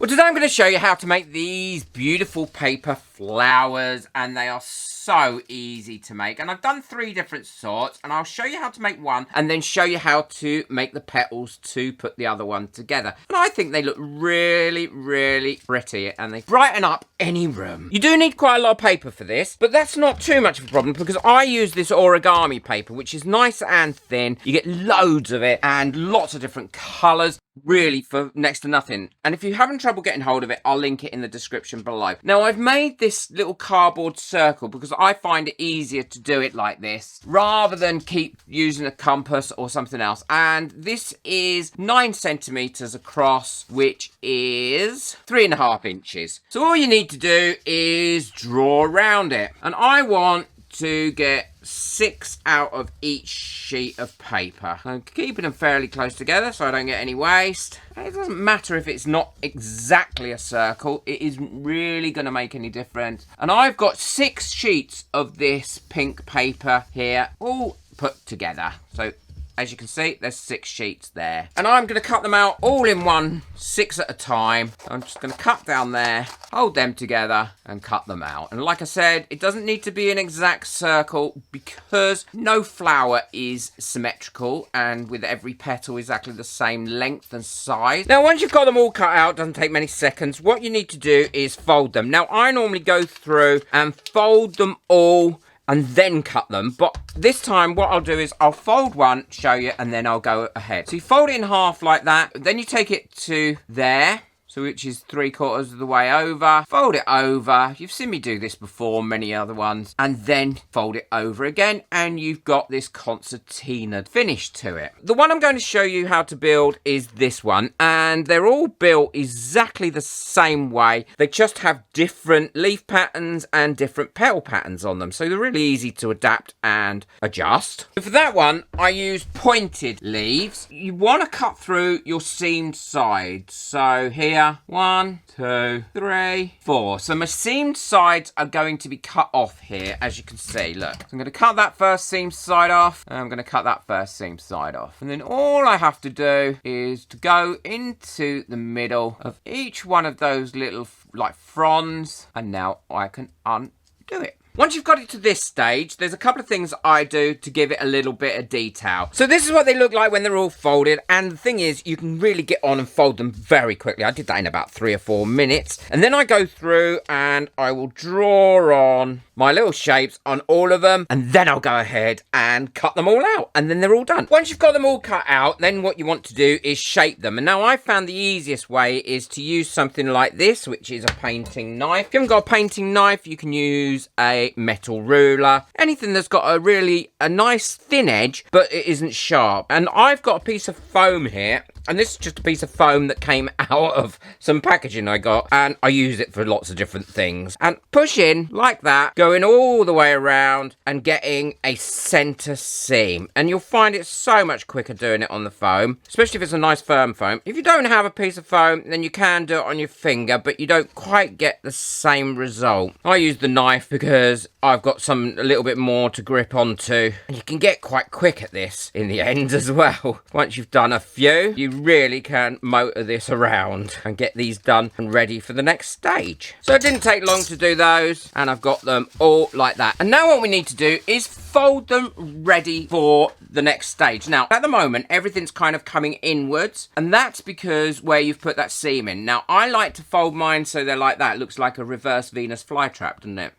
Well, today I'm going to show you how to make these beautiful paper flowers, and they are so easy to make. And I've done 3 different sorts, and I'll show you how to make one and then show you how to make the petals to put the other one together. And I think they look really, really pretty, and they brighten up any room. You do need quite a lot of paper for this, but that's not too much of a problem because I use this origami paper, which is nice and thin. You get loads of it and lots of different colours, really for next to nothing. And if you're having trouble getting hold of it, I'll link it in the description below. Now, I've made this little cardboard circle because I find it easier to do it like this rather than keep using a compass or something else. And this is 9 centimeters across, which is 3.5 inches. So all you need to do is draw around it. And I want to get 6 out of each sheet of paper. I'm keeping them fairly close together so I don't get any waste. And it doesn't matter if it's not exactly a circle, it isn't really going to make any difference. And I've got 6 sheets of this pink paper here, all put together. So as you can see, there's 6 sheets there. And I'm going to cut them out all in one, 6 at a time. I'm just going to cut down there, hold them together, and cut them out. And like I said, it doesn't need to be an exact circle because no flower is symmetrical and with every petal exactly the same length and size. Now, once you've got them all cut out, doesn't take many seconds, what you need to do is fold them. Now, I normally go through and fold them all and then cut them, but this time what I'll do is I'll fold one, show you, and then I'll go ahead. So you fold it in half like that, then you take it to there, so which is 3/4 of the way over, fold it over, you've seen me do this before, many other ones, and then fold it over again, and you've got this concertina finish to it. The one I'm going to show you how to build is this one, and they're all built exactly the same way. They just have different leaf patterns and different petal patterns on them, so they're really easy to adapt and adjust. For that one, I use pointed leaves. You want to cut through your seamed sides, so here, 1, 2, 3, 4. So my seamed sides are going to be cut off here, as you can see. Look, so I'm going to cut that first seam side off, and I'm going to cut that first seam side off. And then all I have to do is to go into the middle of each one of those little, like, fronds, and now I can undo it. Once you've got it to this stage, there's a couple of things I do to give it a little bit of detail. So this is what they look like when they're all folded. And the thing is, you can really get on and fold them very quickly. I did that in about 3 or 4 minutes. And then I go through and I will draw on my little shapes on all of them. And then I'll go ahead and cut them all out. And then they're all done. Once you've got them all cut out, then what you want to do is shape them. And now I found the easiest way is to use something like this, which is a painting knife. If you haven't got a painting knife, you can use a metal ruler, anything that's got a nice thin edge but it isn't sharp. And I've got a piece of foam here, and this is just a piece of foam that came out of some packaging I got, and I use it for lots of different things. And push in like that, going all the way around and getting a center seam, and you'll find it so much quicker doing it on the foam, especially if it's a nice firm foam. If you don't have a piece of foam, then you can do it on your finger, but you don't quite get the same result. I use the knife because I've got a little bit more to grip onto, and you can get quite quick at this in the end as well. Once you've done a few, you really can motor this around and get these done and ready for the next stage. So it didn't take long to do those, and I've got them all like that. And now what we need to do is fold them ready for the next stage. Now, at the moment, everything's kind of coming inwards, and that's because where you've put that seam in. Now, I like to fold mine so they're like that. It looks like a reverse Venus flytrap, doesn't it?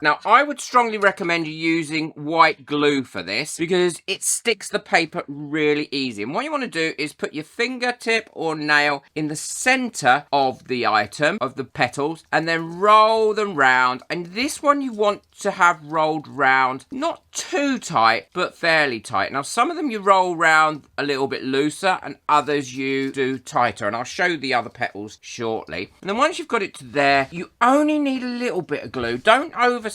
Now, I would strongly recommend you using white glue for this because it sticks the paper really easy. And what you want to do is put your fingertip or nail in the center of the item, of the petals, and then roll them round. And this one you want to have rolled round, not too tight, but fairly tight. Now, some of them you roll round a little bit looser and others you do tighter. And I'll show you the other petals shortly. And then once you've got it to there, you only need a little bit of glue. Don't oversaturate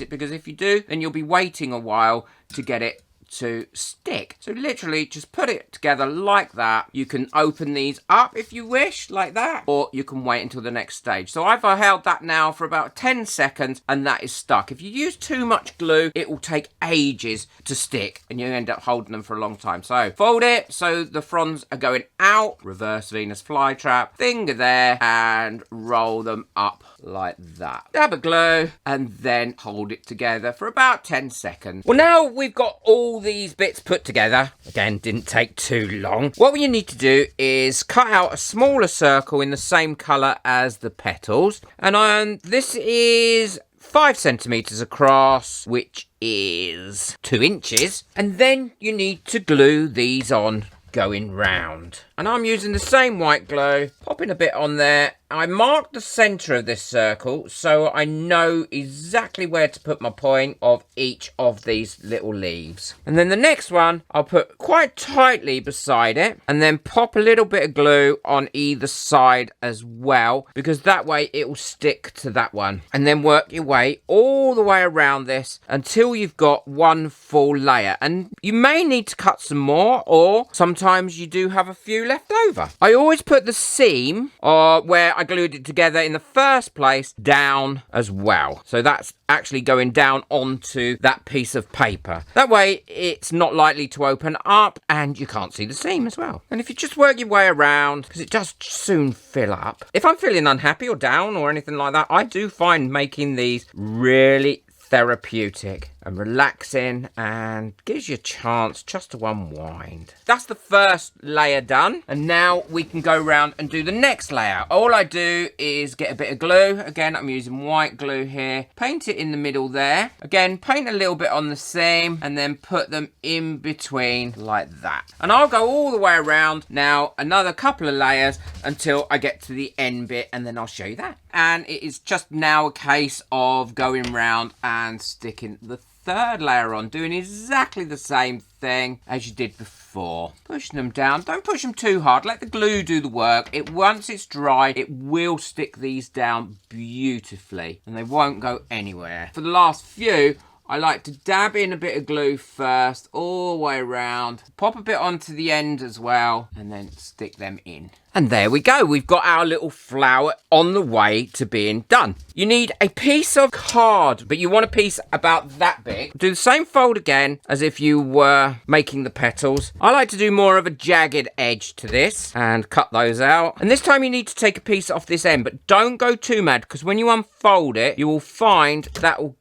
it, because if you do, then you'll be waiting a while to get it to stick. So literally just put it together like that. You can open these up if you wish, like that, or you can wait until the next stage. So I've held that now for about 10 seconds and that is stuck. If you use too much glue, it will take ages to stick and you end up holding them for a long time. So fold it so the fronds are going out, reverse Venus flytrap, finger there, and roll them up like that. Dab a glue and then hold it together for about 10 seconds. Well, now we've got all these bits put together. Again, didn't take too long. What you need to do is cut out a smaller circle in the same colour as the petals. And this is 5 centimetres across, which is 2 inches. And then you need to glue these on going round. And I'm using the same white glue, popping a bit on there. I marked the centre of this circle so I know exactly where to put my point of each of these little leaves. And then the next one, I'll put quite tightly beside it and then pop a little bit of glue on either side as well, because that way it will stick to that one. And then work your way all the way around this until you've got one full layer. And you may need to cut some more, or sometimes you do have a few left over. I always put the seam where I glued it together in the first place down as well. So that's actually going down onto that piece of paper. That way it's not likely to open up and you can't see the seam as well. And if you just work your way around, because it does soon fill up. If I'm feeling unhappy or down or anything like that, I do find making these really therapeutic and relaxing and gives you a chance just to unwind. That's the first layer done, and now we can go around and do the next layer. All I do is get a bit of glue. Again, I'm using white glue here. Paint it in the middle there. Again, paint a little bit on the seam and then put them in between like that. And I'll go all the way around now, another couple of layers until I get to the end bit, and then I'll show you that. And it is just now a case of going round and sticking the third layer on, doing exactly the same thing as you did before. Pushing them down. Don't push them too hard. Let the glue do the work. Once it's dry, it will stick these down beautifully and they won't go anywhere. For the last few, I like to dab in a bit of glue first, all the way around. Pop a bit onto the end as well, and then stick them in. And there we go. We've got our little flower on the way to being done. You need a piece of card, but you want a piece about that big. Do the same fold again as if you were making the petals. I like to do more of a jagged edge to this and cut those out. And this time you need to take a piece off this end, but don't go too mad, because when you unfold it, you will find that will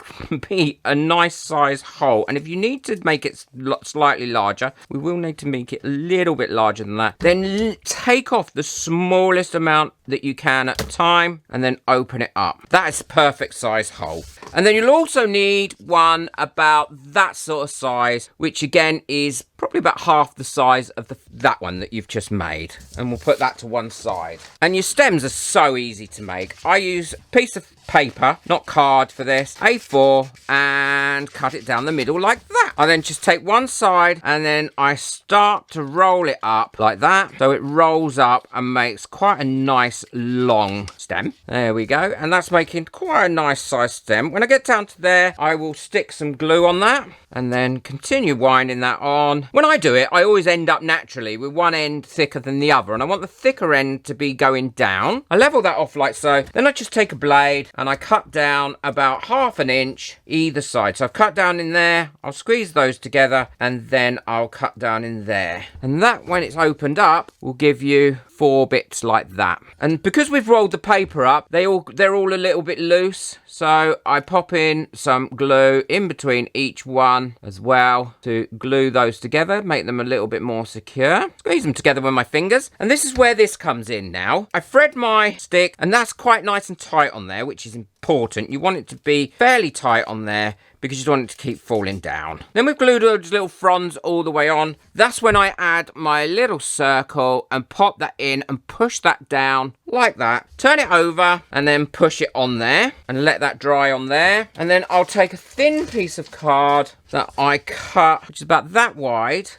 be a nice size hole. And if you need to make it slightly larger, we will need to make it a little bit larger than that. Then take off the smallest amount that you can at a time and then open it up. That is a perfect size hole. And then you'll also need one about that sort of size, which again is probably about half the size of that one that you've just made. And we'll put that to one side. And your stems are so easy to make. I use a piece of paper, not card for this, A4, and cut it down the middle like that. I then just take one side and then I start to roll it up like that. So it rolls up and makes quite a nice long stem. There we go. And that's making quite a nice size stem. When I get down to there, I will stick some glue on that and then continue winding that on. When I do it, I always end up naturally with one end thicker than the other, and I want the thicker end to be going down. I level that off like so. Then I just take a blade and I cut down about 1/2 inch either side. So I've cut down in there, I'll squeeze those together, and then I'll cut down in there. And that, when it's opened up, will give you 4 bits like that. And because we've rolled the paper up, they're all a little bit loose. So I pop in some glue in between each one as well to glue those together, make them a little bit more secure. Squeeze them together with my fingers. And this is where this comes in now. I thread my stick, and that's quite nice and tight on there, which is important. You want it to be fairly tight on there because you don't want it to keep falling down. Then we've glued those little fronds all the way on. That's when I add my little circle and pop that in and push that down like that. Turn it over and then push it on there and let that dry on there. And then I'll take a thin piece of card that I cut, which is about that wide.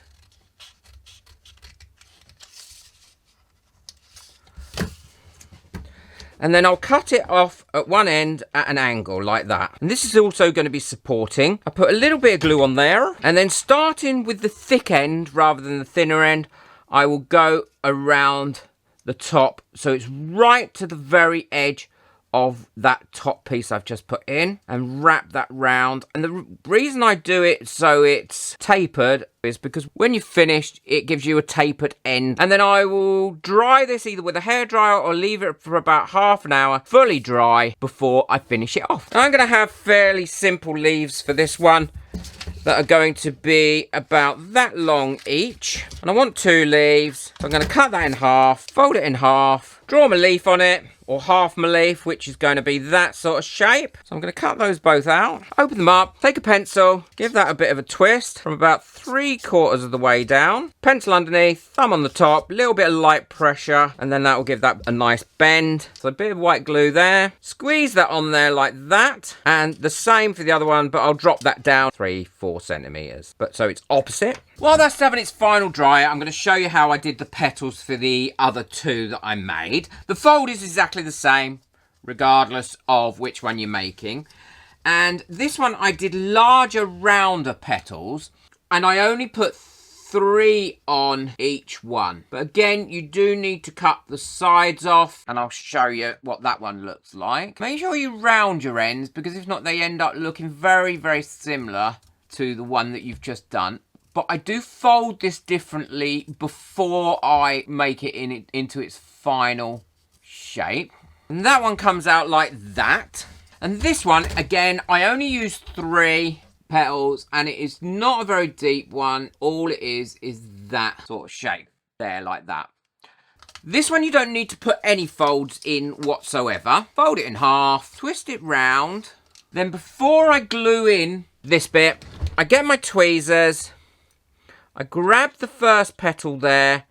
And then I'll cut it off at one end at an angle like that. And this is also going to be supporting. I put a little bit of glue on there. And then starting with the thick end rather than the thinner end, I will go around the top. So it's right to the very edge of that top piece I've just put in and wrap that round. And the reason I do it so it's tapered is because when you've finished, it gives you a tapered end. And then I will dry this either with a hairdryer or leave it for about half an hour fully dry before I finish it off. And I'm going to have fairly simple leaves for this one that are going to be about that long each. And I want 2 leaves. So I'm going to cut that in half, fold it in half, draw my leaf on it, or half my leaf, which is going to be that sort of shape. So I'm going to cut those both out, open them up, take a pencil, give that a bit of a twist from about 3/4 of the way down, pencil underneath, thumb on the top, little bit of light pressure, and then that will give that a nice bend. So a bit of white glue there, squeeze that on there like that, and the same for the other one, but I'll drop that down 3-4 centimeters. But so it's opposite. While that's having its final dry, I'm going to show you how I did the petals for the other 2 that I made. The fold is exactly the same, regardless of which one you're making. And this one I did larger, rounder petals, and I only put 3 on each one. But again, you do need to cut the sides off, and I'll show you what that one looks like. Make sure you round your ends, because if not, they end up looking very, very similar to the one that you've just done. But I do fold this differently before I make it into its final shape. And that one comes out like that. And this one, again, I only used 3 petals, and it is not a very deep one. All it is that sort of shape there, like that. This one you don't need to put any folds in whatsoever. Fold it in half, twist it round. Then before I glue in this bit, I get my tweezers, I grab the first petal there,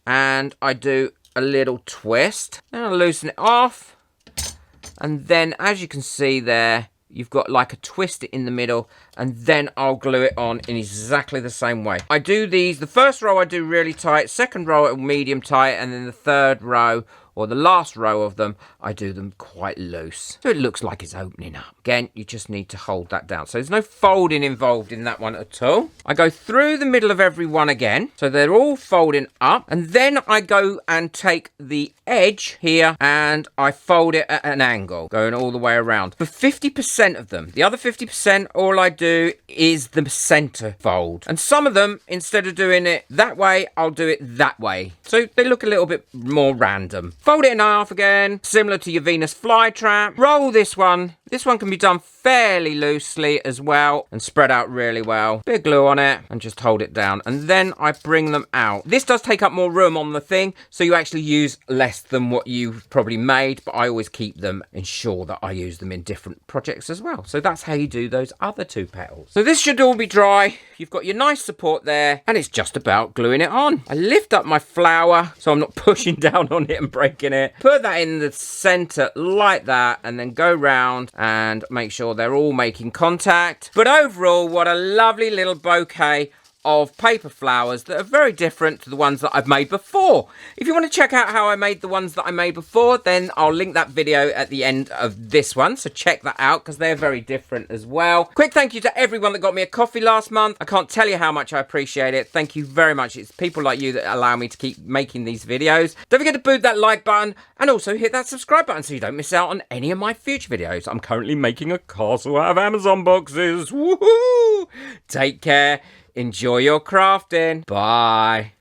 and I do a little twist. Then I loosen it off. And then, as you can see there, you've got like a twist in the middle, and then I'll glue it on in exactly the same way. I do these, the first row I do really tight, second row medium tight, and then the third row, or the last row of them, I do them quite loose. So it looks like it's opening up. Again, you just need to hold that down. So there's no folding involved in that one at all. I go through the middle of every one again. So they're all folding up. And then I go and take the edge here and I fold it at an angle, going all the way around. For 50% of them, the other 50%, all I do is the center fold. And some of them, instead of doing it that way, I'll do it that way. So they look a little bit more random. Fold it in half again, similar to your Venus flytrap. Roll this one. This one can be done fairly loosely as well and spread out really well. Bit of glue on it and just hold it down. And then I bring them out. This does take up more room on the thing, so you actually use less than what you've probably made, but I always keep them, ensure that I use them in different projects as well. So that's how you do those other 2 petals. So this should all be dry. You've got your nice support there, and it's just about gluing it on. I lift up my flower so I'm not pushing down on it and breaking it. Put that in the center like that, and then go round and make sure they're all making contact. But overall, what a lovely little bouquet of paper flowers that are very different to the ones that I've made before. If you want to check out how I made the ones that I made before, then I'll link that video at the end of this one, so check that out because they're very different as well. Quick thank you to everyone that got me a coffee last month. I can't tell you how much I appreciate it. Thank you very much. It's people like you that allow me to keep making these videos. Don't forget to boot that like button and also hit that subscribe button so you don't miss out on any of my future videos. I'm currently making a castle out of Amazon boxes. Woohoo! Take care. Enjoy your crafting. Bye.